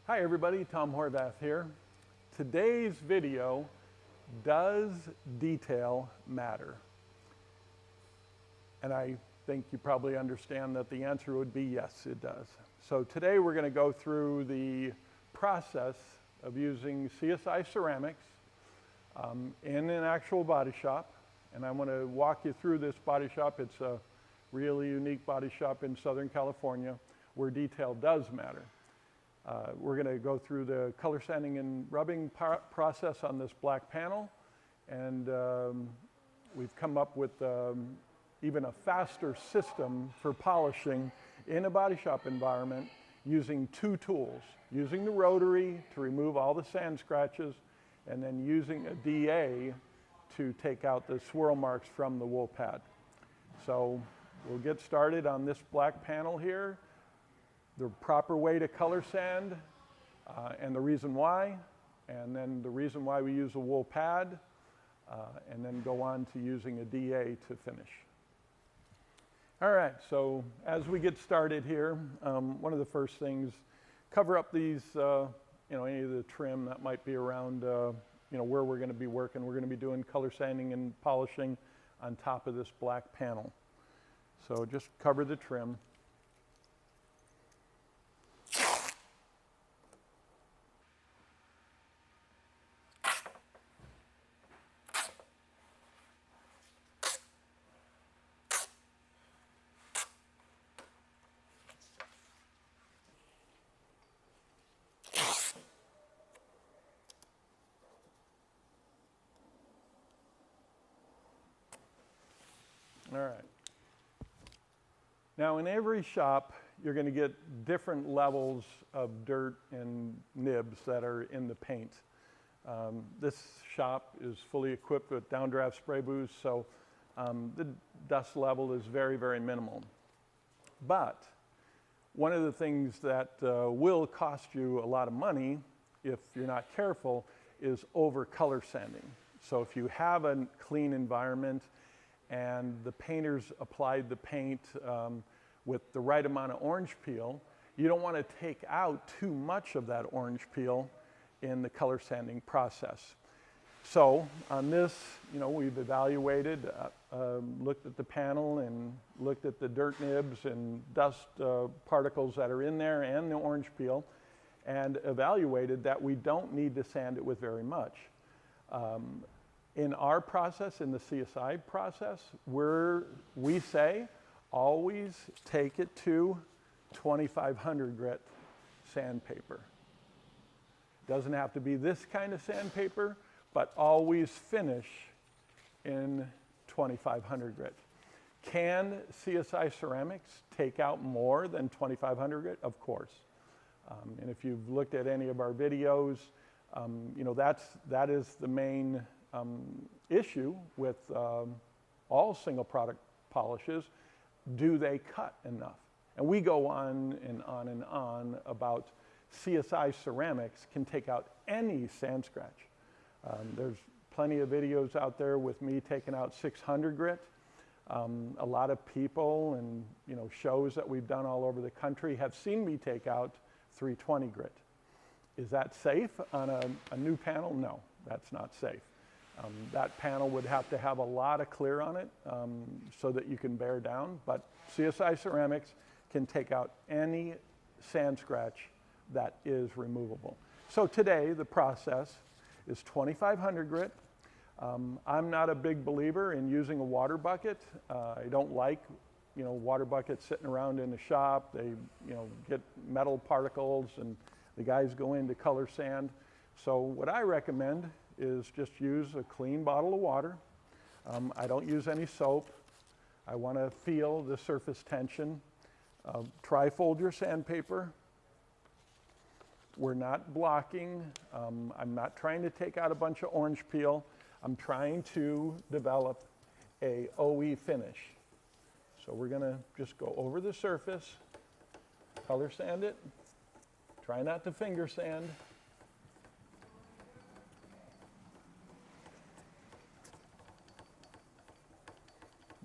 Hi everybody, Tom Horvath here. Today's video, does detail matter? And I think you probably understand that the answer would be yes, it does. So today we're going to go through the process of using CSI Ceram-X in an actual body shop. And I want to walk you through this body shop. It's a really unique body shop in Southern California where detail does matter. We're going to go through the color sanding and rubbing process on this black panel, and we've come up with even a faster system for polishing in a body shop environment using two tools, using the rotary to remove all the sand scratches, and then using a DA to take out the swirl marks from the wool pad. So we'll get started on this black panel here. The proper way to color sand and the reason why, and then the reason why we use a wool pad, and then go on to using a DA to finish. All right, so as we get started here, one of the first things, cover up these, any of the trim that might be around, where we're going to be working. We're going to be doing color sanding and polishing on top of this black panel. So just cover the trim. All right. Now in every shop, you're going to get different levels of dirt and nibs that are in the paint. This shop is fully equipped with downdraft spray booths, so the dust level is very, very minimal. But one of the things that will cost you a lot of money if you're not careful is over color sanding. So if you have a clean environment and the painters applied the paint with the right amount of orange peel, you don't want to take out too much of that orange peel in the color sanding process. So on this, we've evaluated, looked at the panel and looked at the dirt nibs and dust particles that are in there and the orange peel, and evaluated that we don't need to sand it with very much. In our process, in the CSI process, we say always take it to 2500 grit sandpaper. Doesn't have to be this kind of sandpaper, but always finish in 2500 grit. Can CSI Ceram-X take out more than 2500 grit? Of course. And if you've looked at any of our videos, you know, that is the main issue with all single product polishes. Do they cut enough? And we go on and on and on about CSI Ceram-X can take out any sand scratch. There's plenty of videos out there with me taking out 600 grit. A lot of people and, you know, shows that we've done all over the country have seen me take out 320 grit. Is that safe on a new panel? No, that's not safe. That panel would have to have a lot of clear on it so that you can bear down, but CSI Ceram-X can take out any sand scratch that is removable. So today the process is 2500 grit. I'm not a big believer in using a water bucket. I don't like, you know, water buckets sitting around in the shop. They, you know, get metal particles and the guys go in to color sand. So what I recommend is just use a clean bottle of water. I don't use any soap. I want to feel the surface tension. Tri-fold your sandpaper. We're not blocking. I'm not trying to take out a bunch of orange peel. I'm trying to develop a OE finish. So we're going to just go over the surface, color sand it. Try not to finger sand.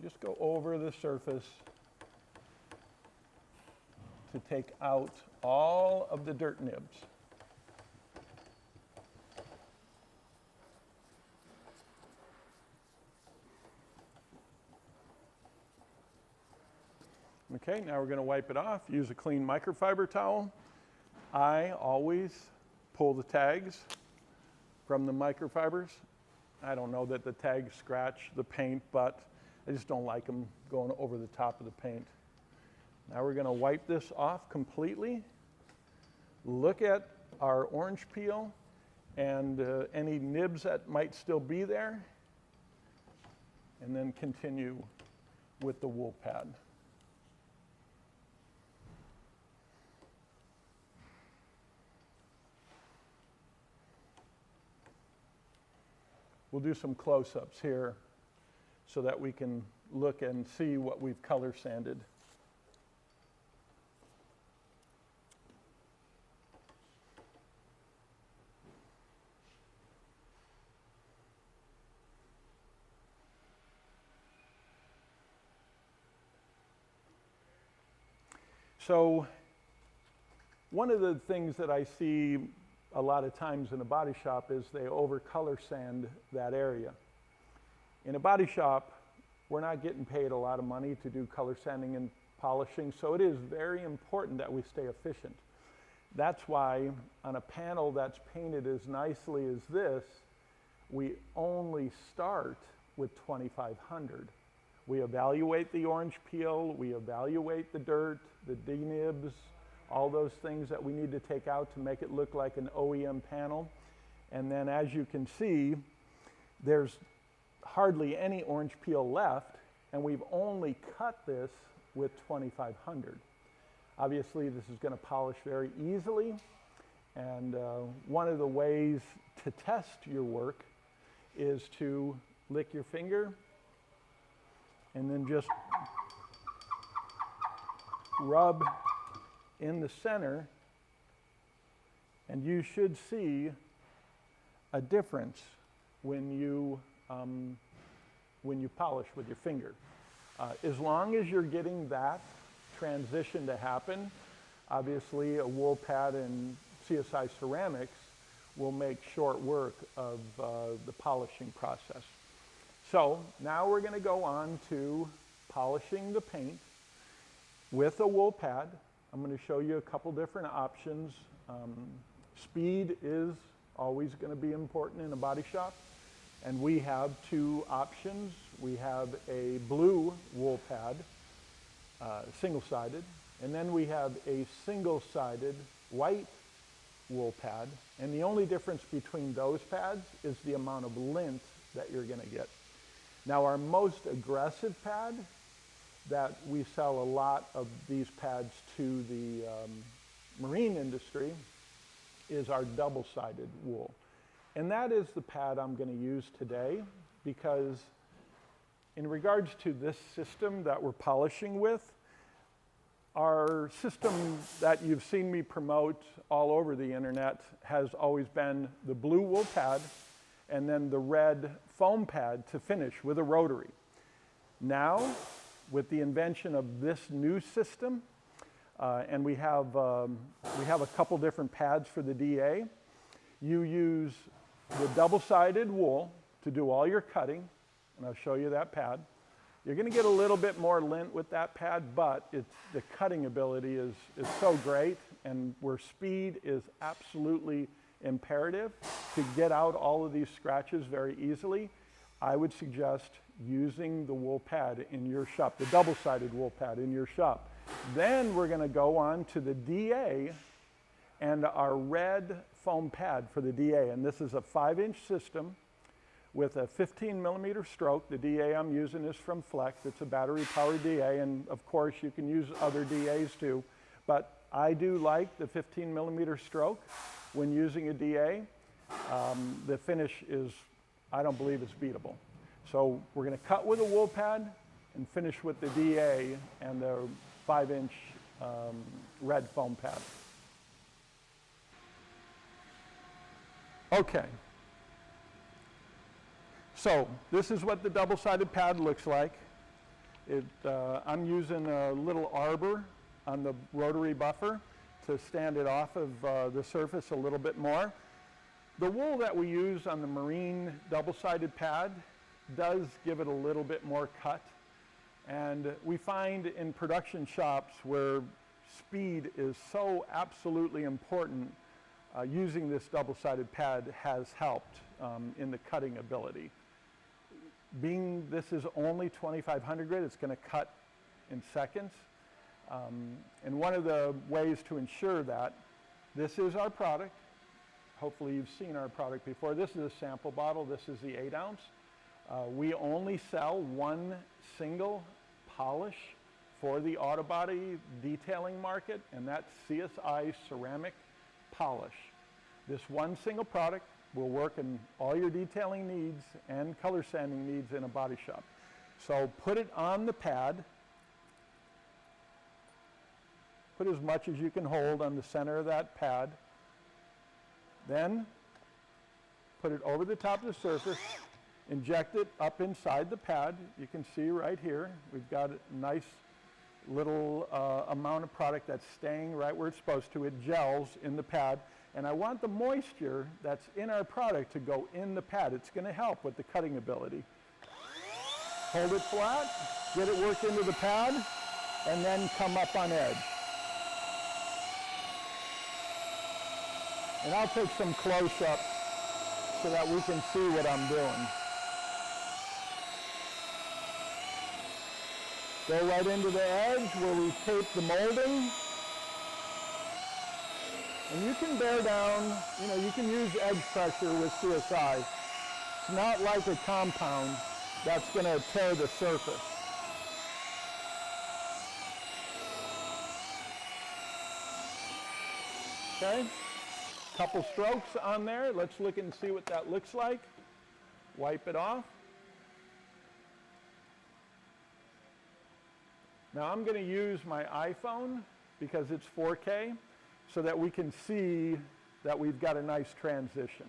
Just go over the surface to take out all of the dirt nibs. Okay, now we're going to wipe it off. Use a clean microfiber towel. I always pull the tags from the microfibers. I don't know that the tags scratch the paint, but I just don't like them going over the top of the paint. Now we're going to wipe this off completely. Look at our orange peel and any nibs that might still be there, and then continue with the wool pad. We'll do some close-ups here so that we can look and see what we've color sanded. So one of the things that I see a lot of times in a body shop is they over-color sand that area. In a body shop, we're not getting paid a lot of money to do color sanding and polishing, so it is very important that we stay efficient. That's why on a panel that's painted as nicely as this, we only start with 2500. We evaluate the orange peel, we evaluate the dirt, the D-nibs, all those things that we need to take out to make it look like an OEM panel. And then as you can see, there's hardly any orange peel left, and we've only cut this with 2500. Obviously, this is going to polish very easily, and one of the ways to test your work is to lick your finger and then just rub in the center, and you should see a difference when you polish with your finger. As long as you're getting that transition to happen, obviously a wool pad and CSI Ceram-X will make short work of the polishing process. So now we're going to go on to polishing the paint with a wool pad. I'm going to show you a couple different options. Speed is always going to be important in a body shop, and we have two options. We have a blue wool pad, single-sided, and then we have a single-sided white wool pad, and the only difference between those pads is the amount of lint that you're going to get. Now, our most aggressive pad that we sell a lot of these pads to the marine industry is our double-sided wool. And that is the pad I'm going to use today, because in regards to this system that we're polishing with, our system that you've seen me promote all over the internet has always been the blue wool pad and then the red foam pad to finish with a rotary. Now, with the invention of this new system, and we have a couple different pads for the DA, you use the double-sided wool to do all your cutting, and I'll show you that pad. You're going to get a little bit more lint with that pad, but the cutting ability is so great, and where speed is absolutely imperative to get out all of these scratches very easily, I would suggest using the wool pad in your shop, the double-sided wool pad in your shop. Then we're going to go on to the DA and our red foam pad for the DA, and this is a 5-inch system with a 15-millimeter stroke. The DA I'm using is from Flex. It's a battery-powered DA, and of course you can use other DAs too, but I do like the 15-millimeter stroke when using a DA. The finish is, I don't believe it's beatable. So we're going to cut with a wool pad and finish with the DA and the 5-inch red foam pad. Okay. So this is what the double-sided pad looks like. I'm using a little arbor on the rotary buffer to stand it off of the surface a little bit more. The wool that we use on the marine double-sided pad does give it a little bit more cut. And we find in production shops where speed is so absolutely important, using this double-sided pad has helped in the cutting ability. Being this is only 2500 grit, it's going to cut in seconds. And one of the ways to ensure that, this is our product. Hopefully you've seen our product before. This is a sample bottle. This is the 8-ounce. We only sell one single polish for the auto body detailing market, and that's CSI Ceramic Polish. This one single product will work in all your detailing needs and color sanding needs in a body shop. So put it on the pad. Put as much as you can hold on the center of that pad. Then put it over the top of the surface. Inject it up inside the pad. You can see right here, we've got a nice little amount of product that's staying right where it's supposed to. It gels in the pad. And I want the moisture that's in our product to go in the pad. It's going to help with the cutting ability. Hold it flat, get it work into the pad, and then come up on edge. And I'll take some close-ups so that we can see what I'm doing. Go right into the edge where we tape the molding. And you can bear down, you can use edge pressure with CSI. It's not like a compound that's going to tear the surface. Okay, couple strokes on there. Let's look and see what that looks like. Wipe it off. Now I'm going to use my iPhone because it's 4K. So that we can see that we've got a nice transition.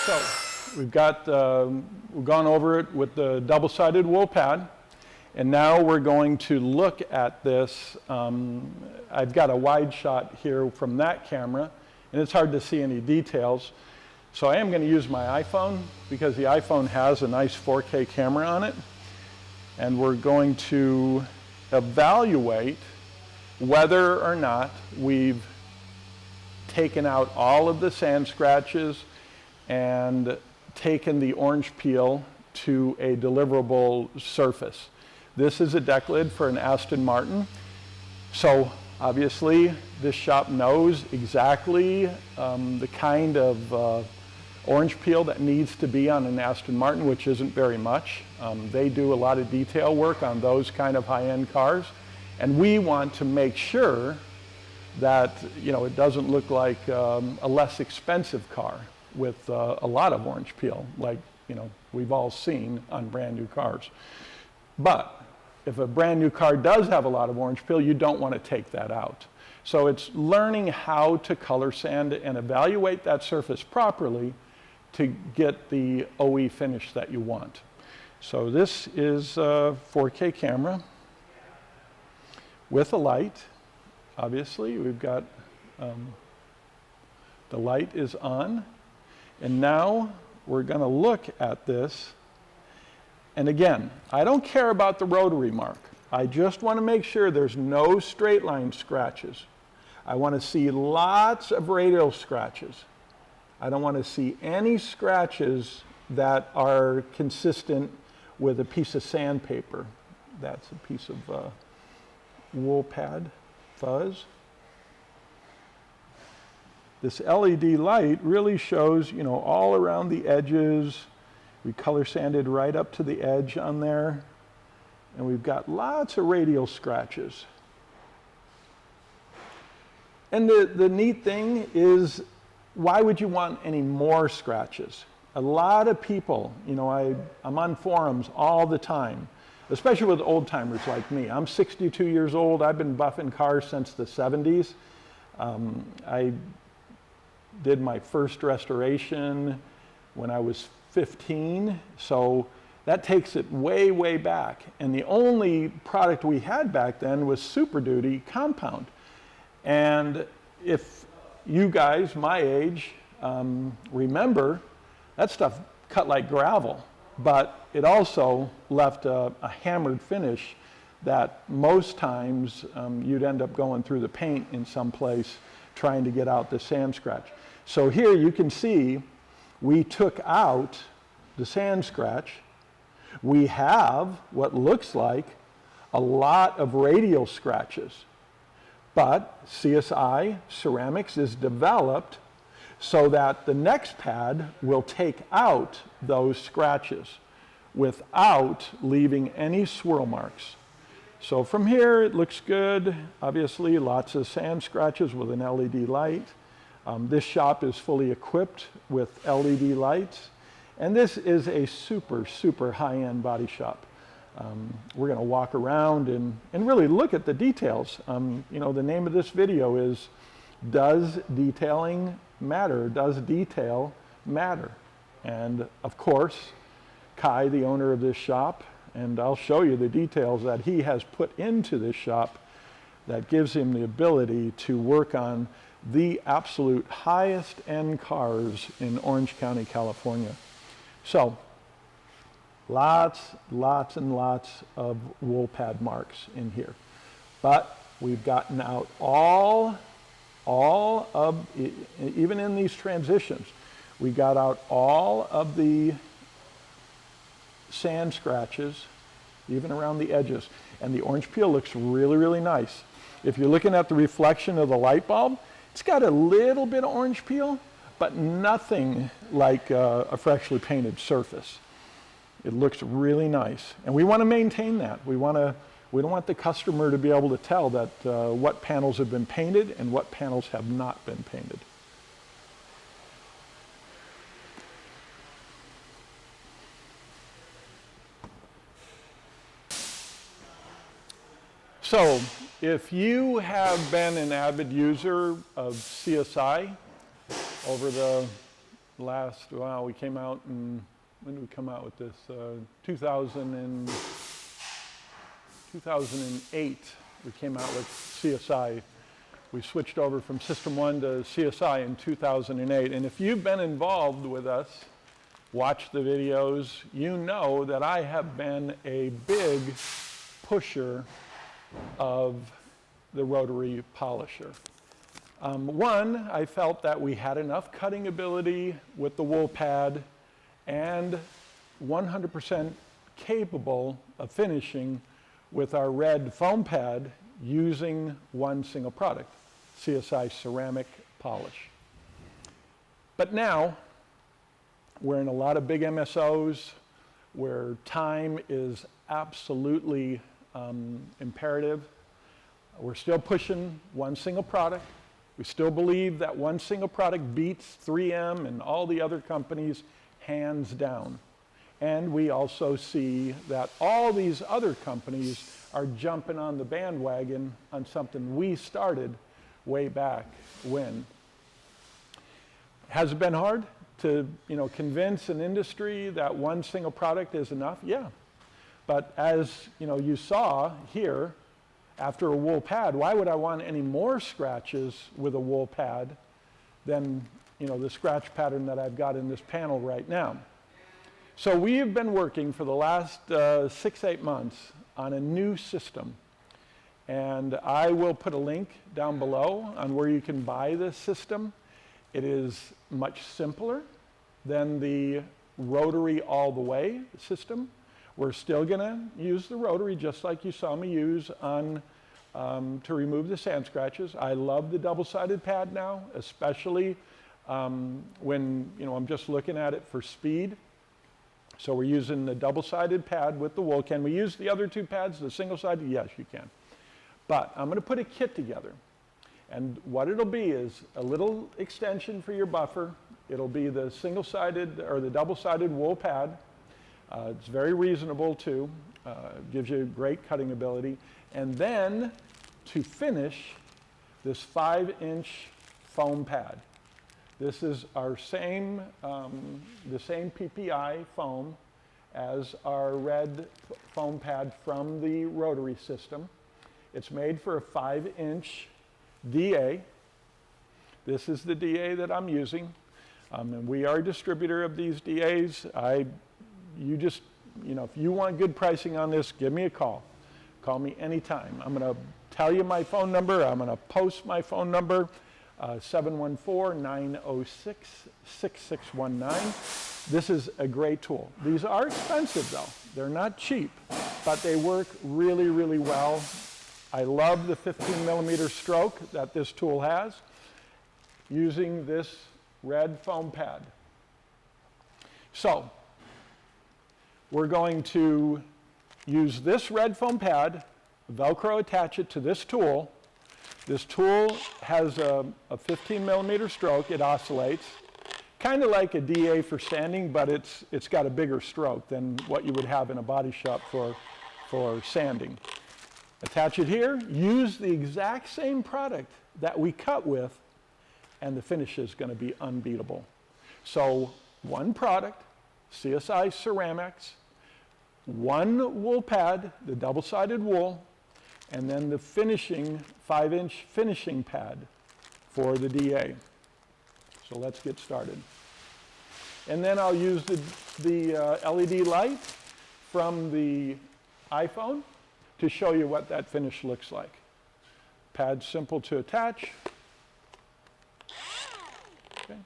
So we've gone over it with the double-sided wool pad, And now we're going to look at this. I've got a wide shot here from that camera, and it's hard to see any details. So I am going to use my iPhone because the iPhone has a nice 4K camera on it. And we're going to evaluate whether or not we've taken out all of the sand scratches and taken the orange peel to a deliverable surface. This is a deck lid for an Aston Martin. So obviously this shop knows exactly the kind of orange peel that needs to be on an Aston Martin, which isn't very much. They do a lot of detail work on those kind of high-end cars. And we want to make sure that, you know, it doesn't look like a less expensive car with a lot of orange peel, like, you know, we've all seen on brand new cars. But if a brand new car does have a lot of orange peel, you don't want to take that out. So it's learning how to color sand and evaluate that surface properly to get the OE finish that you want. So this is a 4K camera with a light. Obviously, we've got the light is on. And now we're going to look at this. And again, I don't care about the rotary mark. I just want to make sure there's no straight line scratches. I want to see lots of radial scratches. I don't want to see any scratches that are consistent with a piece of sandpaper. That's a piece of wool pad fuzz. This LED light really shows, you know, all around the edges. We color sanded right up to the edge on there. And we've got lots of radial scratches. And the neat thing is, why would you want any more scratches? A lot of people, you know, I'm on forums all the time, especially with old timers like me. I'm 62 years old. I've been buffing cars since the 70s. I did my first restoration when I was 15, so that takes it way, way back. And the only product we had back then was Super Duty compound. And if you guys my age remember, that stuff cut like gravel, but it also left a hammered finish that most times you'd end up going through the paint in some place trying to get out the sand scratch. So here you can see we took out the sand scratch. We have what looks like a lot of radial scratches, but CSI Ceram-X is developed so that the next pad will take out those scratches without leaving any swirl marks. So from here it looks good. Obviously lots of sand scratches with an LED light. This shop is fully equipped with LED lights, and this is a super, super high-end body shop. We're going to walk around and really look at the details. You know, the name of this video is, Does Detailing Matter? Does detail matter? And of course, Kai, the owner of this shop, and I'll show you the details that he has put into this shop that gives him the ability to work on the absolute highest end cars in Orange County, California. So, lots and lots of wool pad marks in here. But we've gotten out all of, even in these transitions, we got out all of the sand scratches, even around the edges. And the orange peel looks really, really nice. If you're looking at the reflection of the light bulb, it's got a little bit of orange peel, but nothing like a freshly painted surface. It looks really nice. And we want to maintain that. We don't want the customer to be able to tell that what panels have been painted and what panels have not been painted. So, if you have been an avid user of CSI over the last, wow, we came out in, when did we come out with this? 2000 and, 2008, we came out with CSI. We switched over from System 1 to CSI in 2008. And if you've been involved with us, watched the videos, you know that I have been a big pusher of the rotary polisher. One, I felt that we had enough cutting ability with the wool pad and 100% capable of finishing with our red foam pad using one single product, CSI Ceramic Polish. But now, we're in a lot of big MSOs where time is absolutely imperative. We're still pushing one single product. We still believe that one single product beats 3M and all the other companies hands down. And we also see that all these other companies are jumping on the bandwagon on something we started way back when. Has it been hard to, convince an industry that one single product is enough? Yeah. But as, you saw here, after a wool pad, why would I want any more scratches with a wool pad than, the scratch pattern that I've got in this panel right now? So we have been working for the last 6-8 months on a new system. And I will put a link down below on where you can buy this system. It is much simpler than the rotary all the way system. We're still going to use the rotary just like you saw me use on to remove the sand scratches. I love the double-sided pad now, especially when I'm just looking at it for speed. So we're using the double-sided pad with the wool. Can we use the other two pads, the single-sided? Yes, you can. But I'm going to put a kit together. And what it'll be is a little extension for your buffer. It'll be the single-sided or the double-sided wool pad. It's very reasonable too. Gives you great cutting ability. And then to finish, this 5-inch foam pad. This is our same, the same PPI foam as our red foam pad from the rotary system. It's made for a 5-inch DA. This is the DA that I'm using. And we are a distributor of these DAs. If you want good pricing on this, give me a call. Call me anytime. I'm going to tell you my phone number. I'm going to post my phone number, 714-906-6619. This is a great tool. These are expensive though. They're not cheap, but they work really, really well. I love the 15mm stroke that this tool has using this red foam pad. So, we're going to use this red foam pad, Velcro attach it to this tool. This tool has a 15mm stroke. It oscillates, kind of like a DA for sanding, but it's got a bigger stroke than what you would have in a body shop for sanding. Attach it here, use the exact same product that we cut with, and the finish is going to be unbeatable. So one product, CSI Ceram-X, one wool pad, the double-sided wool, and then the finishing 5-inch finishing pad for the DA. So let's get started. And then I'll use the LED light from the iPhone to show you what that finish looks like. Pad's simple to attach. Okay.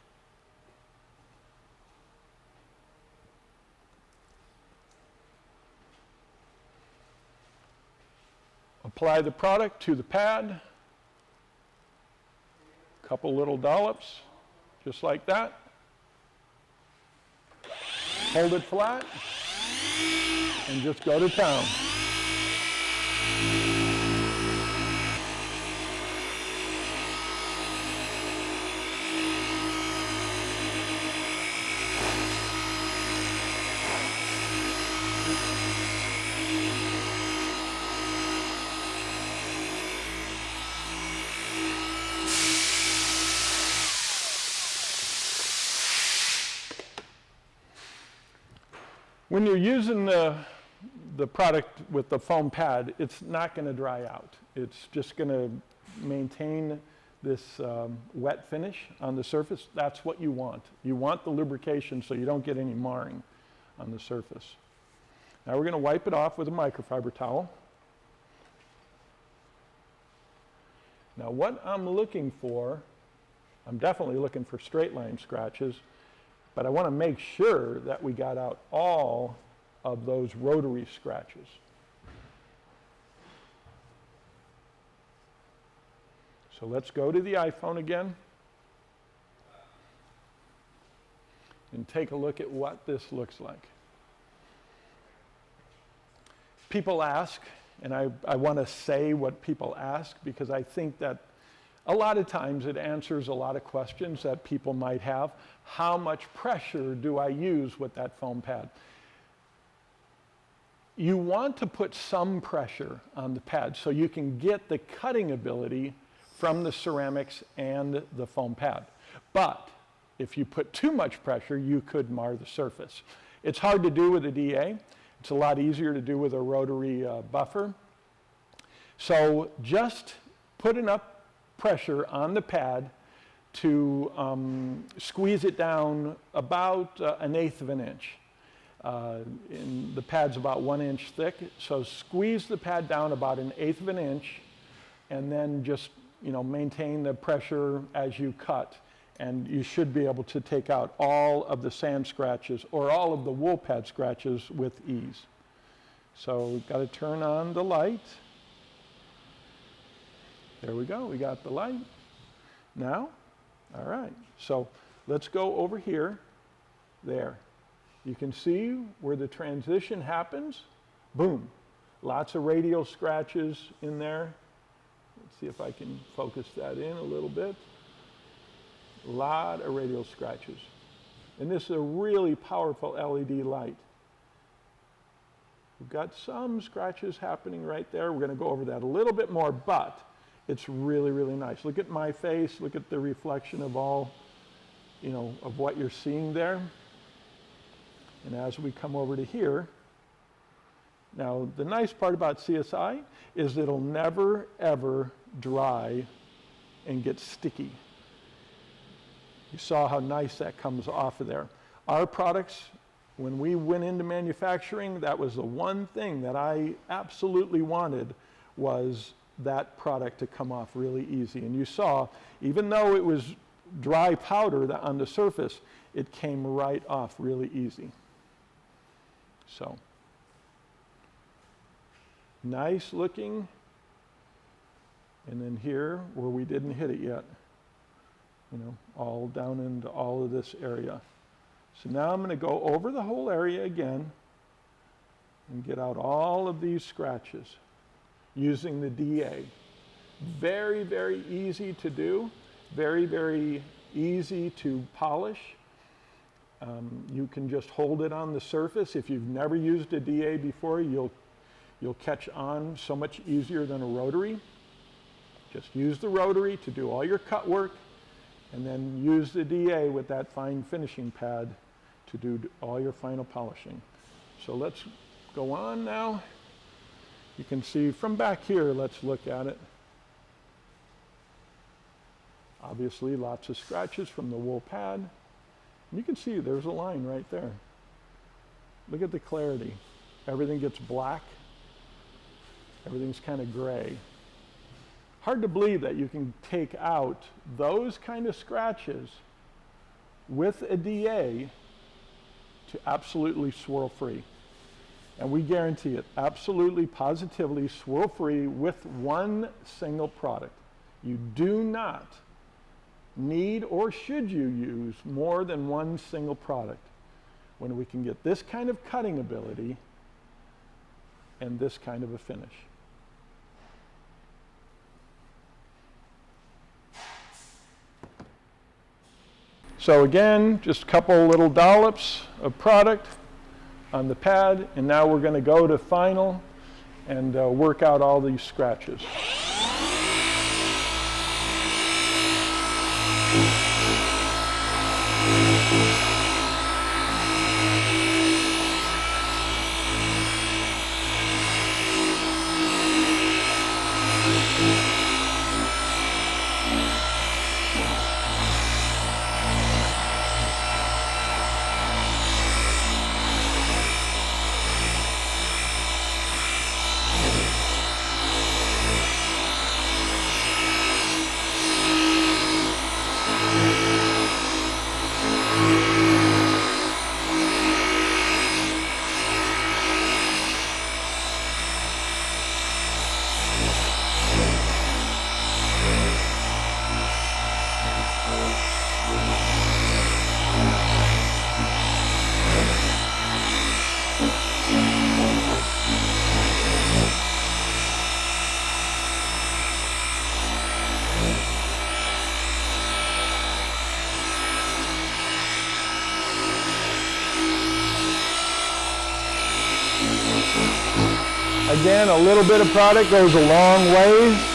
Apply the product to the pad. Couple little dollops, just like that. Hold it flat, and just go to town. When you're using the the product with the foam pad, it's not going to dry out. It's just going to maintain this wet finish on the surface. That's what you want. You want the lubrication so you don't get any marring on the surface. Now we're going to wipe it off with a microfiber towel. Now what I'm looking for, I'm definitely looking for straight line scratches, but I want to make sure that we got out all of those rotary scratches. So let's go to the iPhone again and take a look at what this looks like. People ask, and I want to say what people ask because I think that a lot of times it answers a lot of questions that people might have. How much pressure do I use with that foam pad? You want to put some pressure on the pad so you can get the cutting ability from the ceramics and the foam pad. But if you put too much pressure, you could mar the surface. It's hard to do with a DA. It's a lot easier to do with a rotary buffer. So just put enough pressure on the pad to squeeze it down about 1/8 of an inch. And the pad's about 1 inch thick, so squeeze the pad down about 1/8 of an inch, and then just maintain the pressure as you cut, and you should be able to take out all of the sand scratches or all of the wool pad scratches with ease. So we've got to turn on the light. There we go, we got the light. Now, all right, so let's go over here. There. You can see where the transition happens. Boom. Lots of radial scratches in there. Let's see if I can focus that in a little bit. A lot of radial scratches. And this is a really powerful LED light. We've got some scratches happening right there. We're going to go over that a little bit more, but it's really, really nice. Look at my face. Look at the reflection of all, of what you're seeing there. And as we come over to here, now the nice part about CSI is it'll never, ever dry and get sticky. You saw how nice that comes off of there. Our products, when we went into manufacturing, that was the one thing that I absolutely wanted, was that product to come off really easy. And you saw, even though it was dry powder on the surface, it came right off really easy. So, nice looking. And then here, where we didn't hit it yet, all down into all of this area. So now I'm going to go over the whole area again and get out all of these scratches using the DA. Very, very easy to do. Very, very easy to polish. You can just hold it on the surface. If you've never used a DA before, you'll catch on so much easier than a rotary. Just use the rotary to do all your cut work, and then use the DA with that fine finishing pad to do all your final polishing. So let's go on now. You can see from back here, let's look at it. Obviously, lots of scratches from the wool pad. And you can see there's a line right there. Look at the clarity. Everything gets black. Everything's kind of gray. Hard to believe that you can take out those kind of scratches with a DA to absolutely swirl free. And we guarantee it, absolutely, positively swirl free with one single product. You do not need or should you use more than one single product when we can get this kind of cutting ability and this kind of a finish. So again, just a couple little dollops of product on the pad, and now we're going to go to final and work out all these scratches. Again, a little bit of product goes a long way.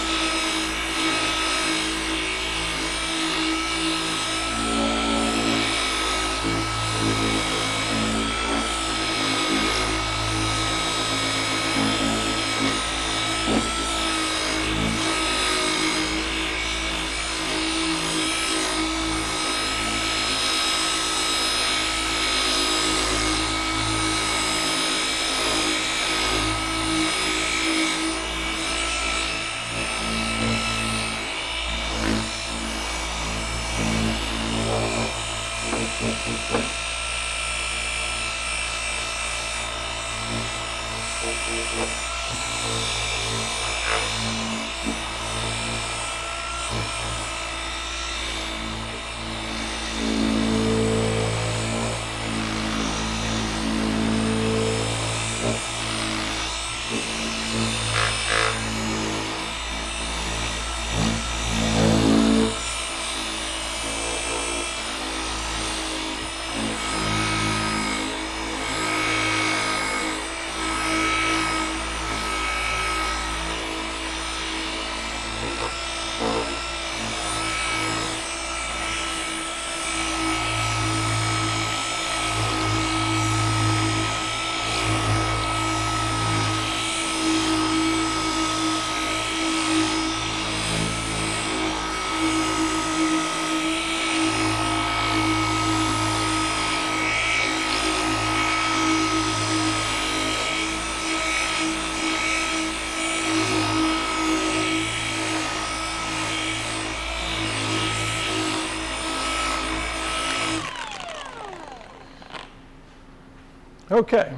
Okay,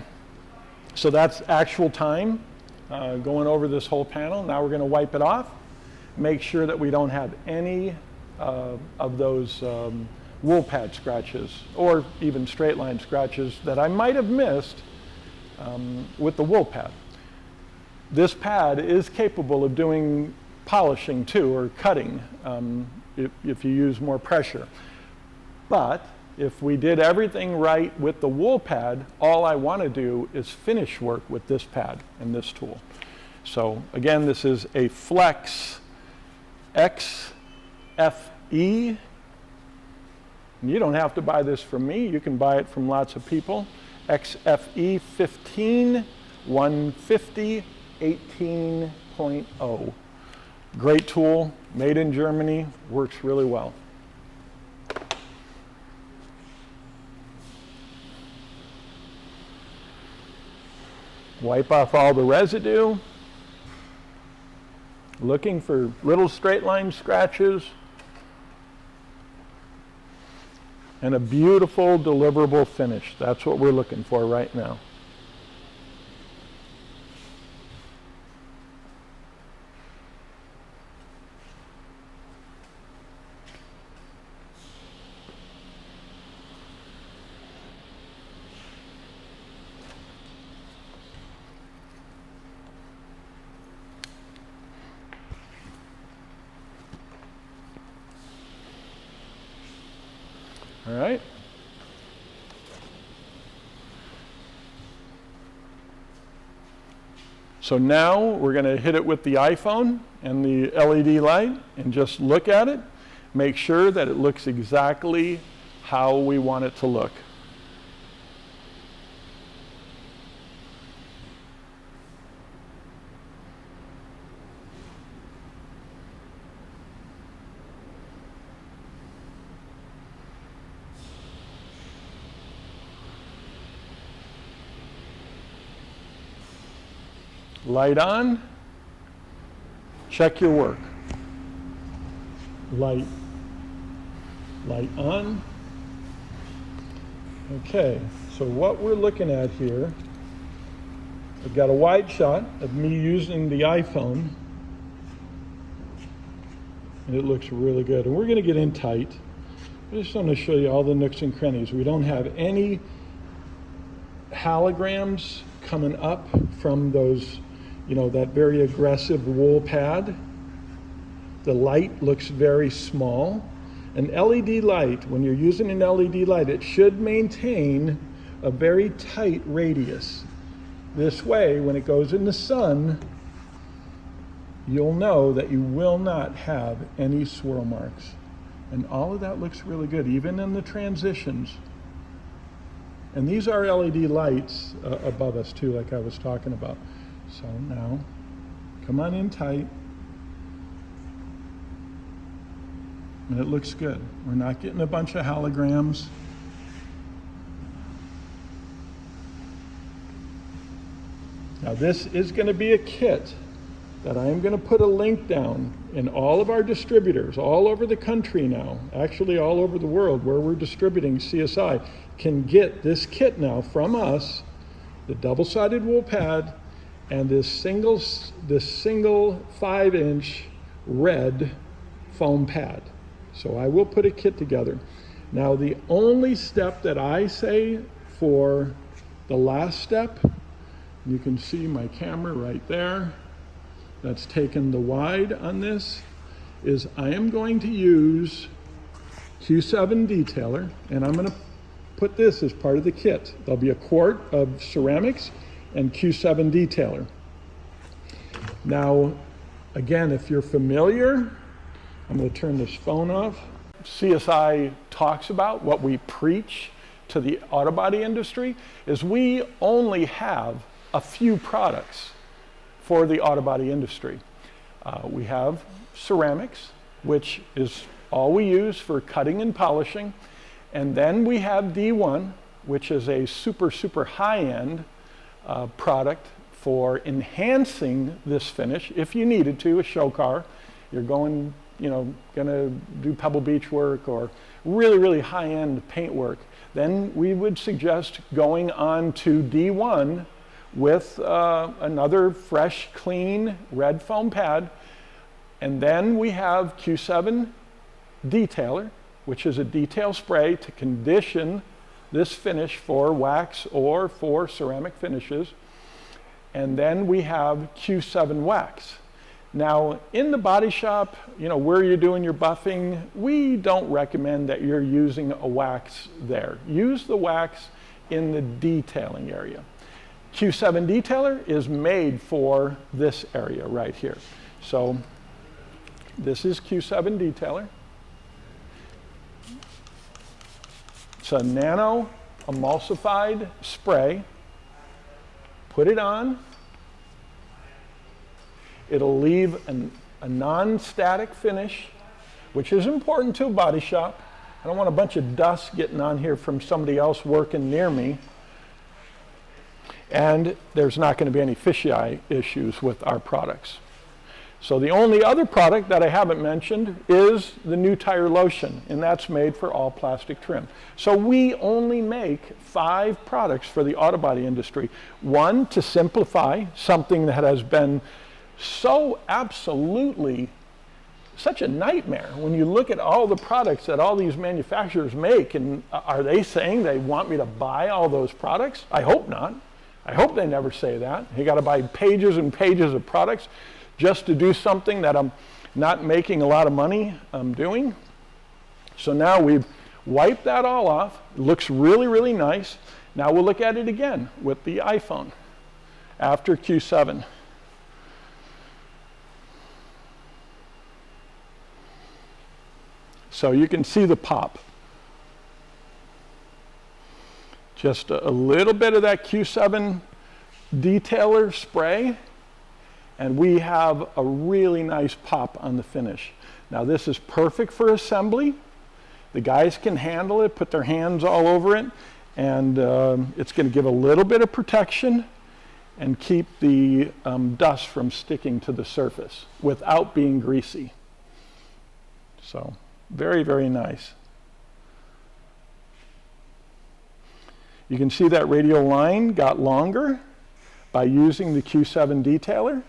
so that's actual time going over this whole panel. Now we're going to wipe it off. Make sure that we don't have any of those wool pad scratches or even straight line scratches that I might have missed with the wool pad. This pad is capable of doing polishing too, or cutting if you use more pressure. But if we did everything right with the wool pad, all I want to do is finish work with this pad and this tool. So again, this is a Flex XFE. And you don't have to buy this from me. You can buy it from lots of people. XFE 15 150 18.0. Great tool, made in Germany, works really well. Wipe off all the residue. Looking for little straight line scratches. And a beautiful deliverable finish. That's what we're looking for right now. All right. So now we're going to hit it with the iPhone and the LED light and just look at it. Make sure that it looks exactly how we want it to look. Light on, check your work. Light on. Okay, so what we're looking at here, I've got a wide shot of me using the iPhone, and it looks really good. And we're going to get in tight. I just want to show you all the nooks and crannies. We don't have any holograms coming up from those, that very aggressive wool pad. The light looks very small. An LED light, when you're using an LED light, it should maintain a very tight radius. This way, when it goes in the sun, you'll know that you will not have any swirl marks. And all of that looks really good, even in the transitions. And these are LED lights above us too, like I was talking about. So now, come on in tight. And it looks good. We're not getting a bunch of holograms. Now this is going to be a kit that I am going to put a link down in all of our distributors all over the country now, actually all over the world where we're distributing CSI, can get this kit now from us, the double-sided wool pad and this single 5-inch red foam pad. So I will put a kit together. Now the only step that I say for the last step, you can see my camera right there, that's taken the wide on this, is I am going to use Q7 detailer, and I'm going to put this as part of the kit. There'll be a quart of Ceram-X and Q7 detailer. Now, again, if you're familiar, I'm going to turn this phone off. CSI talks about what we preach to the auto body industry is we only have a few products for the auto body industry. We have Ceram-X, which is all we use for cutting and polishing. And then we have D1, which is a super high-end product for enhancing this finish. If you needed to, a show car, you're going, gonna do Pebble Beach work or really high-end paint work, then we would suggest going on to D1 with another fresh, clean red foam pad. And then we have Q7 detailer, which is a detail spray to condition this finish for wax or for ceramic finishes. And then we have Q7 wax. Now, in the body shop, where you're doing your buffing, we don't recommend that you're using a wax there. Use the wax in the detailing area. Q7 detailer is made for this area right here. So this is Q7 detailer. It's a nano emulsified spray. Put it on. It'll leave a non-static finish, which is important to a body shop. I don't want a bunch of dust getting on here from somebody else working near me. And there's not going to be any fisheye issues with our products. So the only other product that I haven't mentioned is the new tire lotion, and that's made for all plastic trim. So we only make 5 products for the auto body industry. One, to simplify something that has been so absolutely such a nightmare when you look at all the products that all these manufacturers make, and are they saying they want me to buy all those products? I hope not. I hope they never say that. You got to buy pages and pages of products just to do something that I'm not making a lot of money doing. So now we've wiped that all off. It looks really nice. Now we'll look at it again with the iPhone after Q7. So you can see the pop. Just a little bit of that Q7 detailer spray, and we have a really nice pop on the finish. Now this is perfect for assembly. The guys can handle it, put their hands all over it, and it's going to give a little bit of protection and keep the dust from sticking to the surface without being greasy. So very nice. You can see that radial line got longer by using the Q7 detailer,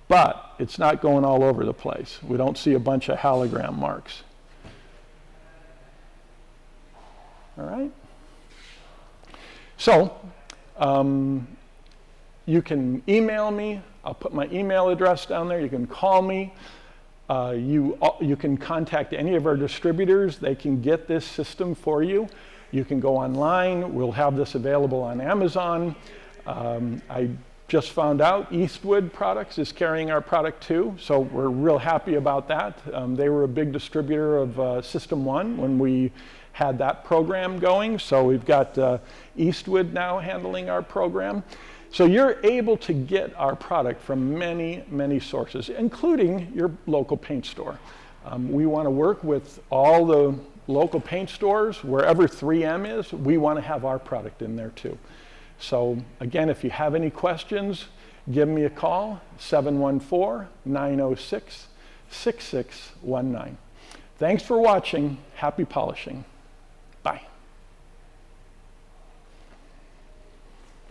but it's not going all over the place. We don't see a bunch of hologram marks. All right. So you can email me. I'll put my email address down there. You can call me. You can contact any of our distributors. They can get this system for you. You can go online. We'll have this available on Amazon. I just found out Eastwood Products is carrying our product too, so we're real happy about that. They were a big distributor of System 1 when we had that program going, so we've got Eastwood now handling our program. So you're able to get our product from many, many sources, including your local paint store. We want to work with all the local paint stores. Wherever 3M is, we want to have our product in there too. So again, if you have any questions, give me a call, 714-906-6619. Thanks for watching. Happy polishing.